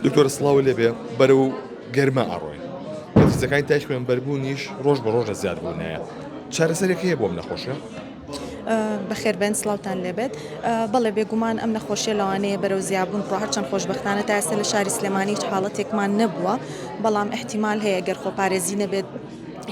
دکتۆر سڵاو لێبێ بەرەو گەرمە ئەڕۆین پێویستەکانی تاش خوێن بەربوونیش ڕۆژ بە ڕۆژە زیادبوونەیە چارەسەرێک هەیە بۆم نەخۆشە؟ بەخێربێن سڵاوتان لێبێت بەڵێ بێگومان ئەم نەخۆشیە لەوانەیە بەرەو زیابوون ڕۆ هەرچەند خۆشبەختانە تا ئێستا لە شاری سلێمانی هیچ حاڵەتێکمان نەبووە بەڵام احتیمال هەیە گەر خۆپارێزی نەبێت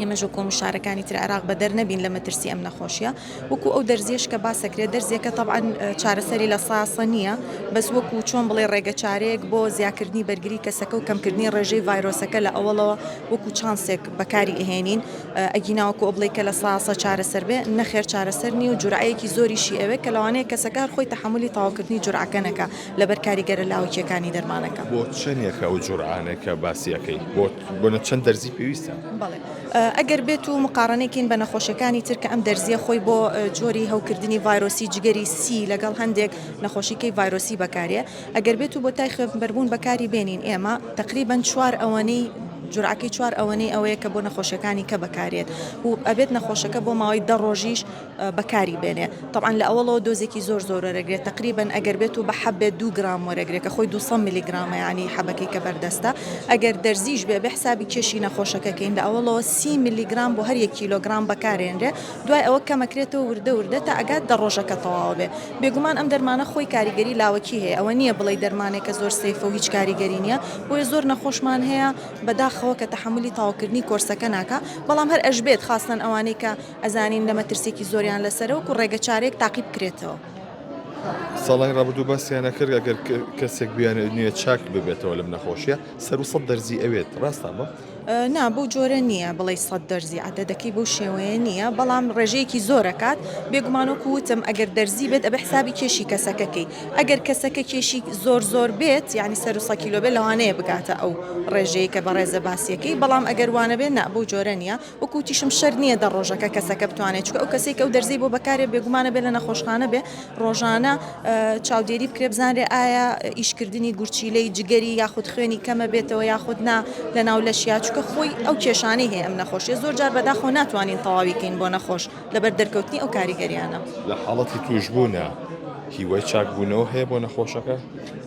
ئێمەش وەکو شارەکانی تر عێراق بەدەر نەبین لە مەترسی ئەم نەخۆشیە وەکو ئەو دەرزیەش کە باسەکرێت دەرزیەکە تەبعاً چارەسەری لە ساسە نییە بەس وەکو چۆن بڵێ ڕێگە چارەیەک بۆ زیادکردنی بەرگری کەسەکە و کەمکردنی ڕێژەی ڤایرۆسەکە لە ئەوڵەوە وەکو چانسێک بەکاری ئەهێنین ئەگیناوەکو ئەو بڵێ کە لە ساسە چارەسەر بێ نەخێر چارەسەر نی و جورعەیەکی زۆریشی ئەوێ کە لەوانەیە کەسەکە هەر خۆی تەحملی تەواوکردنی جورعەکە نەکا لەبەر کاریگەرە لاوکیەکانی دەرمانەکە بۆ چەندێکە ئەو جورعانێکە باسیەکەی بۆ چەند دەرزی پێویستە؟ بەڵێ ئەگەر بێت و مقارنێکین بە نەخۆشیەکانی تر کە ئەم دەرزیە خۆی بۆ جۆری هەوکردنی ڤایرۆسی جگەری سی لەگەڵ هەندێک نەخۆشیکەی ڤایرۆسی بەکارێ ئەگەر بێت و بۆ تای خوێنبەربوون بەکاری بێنین ئێمە تقریباً 4 ئەوەنەی جورعەکەی 4 ئەوەنەی ئەوەیە کە بۆ نەخۆشیەکانی کە بەکارێت و ئەبێت نەخۆشەکە بۆ ماوەی 10 ڕۆژیش بەکاری بێنێ طبعاً لە ئەوڵەوە دۆزێکی زۆر وەرەگرێت تقریباً ئەگەر بێت و بە حەبێت 2 گرام وەرەگرێت کە خۆی 200 میلیگرامە یعنی حەبەکەی کە بەردەستە ئەگەر دەرزیش بێ بە حسابی کێشی نەخۆشەکەکەین لە ئەوڵەوە 30 میلیگرام بۆ هەر 1 کیلۆگرام بەکارێنرێ دوای ئەوە کەمەکرێتەوە وردە تا ئەگات 10 ڕۆژەکە تەواو بێ بێگومان ئەم دەرمانە خۆی کاریگەری لاوەکی هەیە ئەوە نییە بڵێ دەرمانێکە زۆر سەیفە و هیچ کاریگەری نییە بۆیە زۆر نەخۆشمان هەیە بەداخەوە کە تەحملی تاواکردنی کۆرسەکە ناکە بەڵام هەر ئەشبێت خاستن ئەوانەی کە ئەزانین لە مەترسێکی زۆریان لەسەرەوە و ڕێگە چارێک تاقیب بکرێتەوە. ساڵی ڕابردوو باسییانە کرد ئەگەر کەسێک بیانە نوێ چاک ببێتەوە لەم نەخۆشیە سەر و سەد دەرزی ئەوێت ڕاستە بە؟ نا بۆ جۆرە نییە بڵێ 100 دەرزی عادەدەکەی بۆ شێوەیە نییە بەڵام ڕێژەیەکی زۆرەکات بێگومانۆکو وتم ئەگەر دەرزی بێت ئەبێ حسابی کێشی کەسەکەکەی ئەگەر کەسەکە کێشی زۆر بێت یعنی سەر و 100 کیلۆ بێت لەوانەیە بگاتە ئەو ڕێژەیە کە بە ڕێزە باسیەکەی بەڵام ئەگەر وانە بێت نا بۆ جۆرە نییە وەکو تیشم شەر نییە دە ڕۆژەکە کەسەکە بتوانێت چکە ئەو کەسێک ئەو دەرزی بۆ بەکارێ بێگومانە بێت لە نەخۆشخانە بێ ڕۆژانە چاودێری بکرێ بزانرێ ئایا ئیشکردنی گورچیلەی جگەری یاخود خوێنی کەمە بێتەوە یاخود نا لە ناو لەشیا چکە خۆی ئەو کێشانەی هەیە ئەم نەخۆشیە زۆر جار بەداخۆ ناتوانین تەواویکەین بۆ نەخۆش لەبەر دەرکەوتنی ئەو کاریگەریانە لە حاڵەتی توشبوونە هیوای چاکبوونەوە هەیە بۆ نەخۆشەکە؟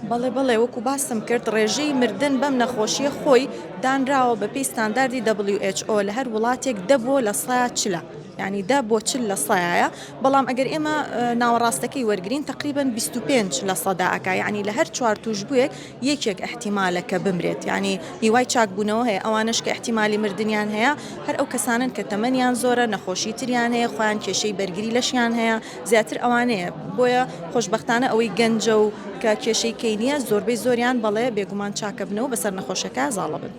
بەڵێ وەکو باسم کرد ڕێژەی مردن بەم نەخۆشیە خۆی دانراوە بە پێی ستانداردی WHO لە هەر وڵاتێک 10 بۆ لە 140 یعنی 10 بۆ 40 لە 100ە بەڵام ئەگەر ئێمە ناوەڕاستەکەی وەرگین تقریباً 25 لە 100 یعنی لە هەر 4 توشبوویەک یەکێک احتیمالە کە بمرێت یعنی هیوای چاکبوونەوە هەیە ئەوانش کە احتیمالی مردنیان هەیە هەر ئەو کەسانن کە تەمەنیان زۆرە نەخۆشی تریان هەیە خۆیان کێشەی بەرگری لەشیان هەیە زیاتر ئەوانەیە بۆیە خۆشبەختانە ئەوەی گەنجە و کە کێشەی کەی نییە زۆربەی زۆریان بەڵێ بێگومان چاکە بنەوە بەسەر نەخۆشەکە زاڵە بن.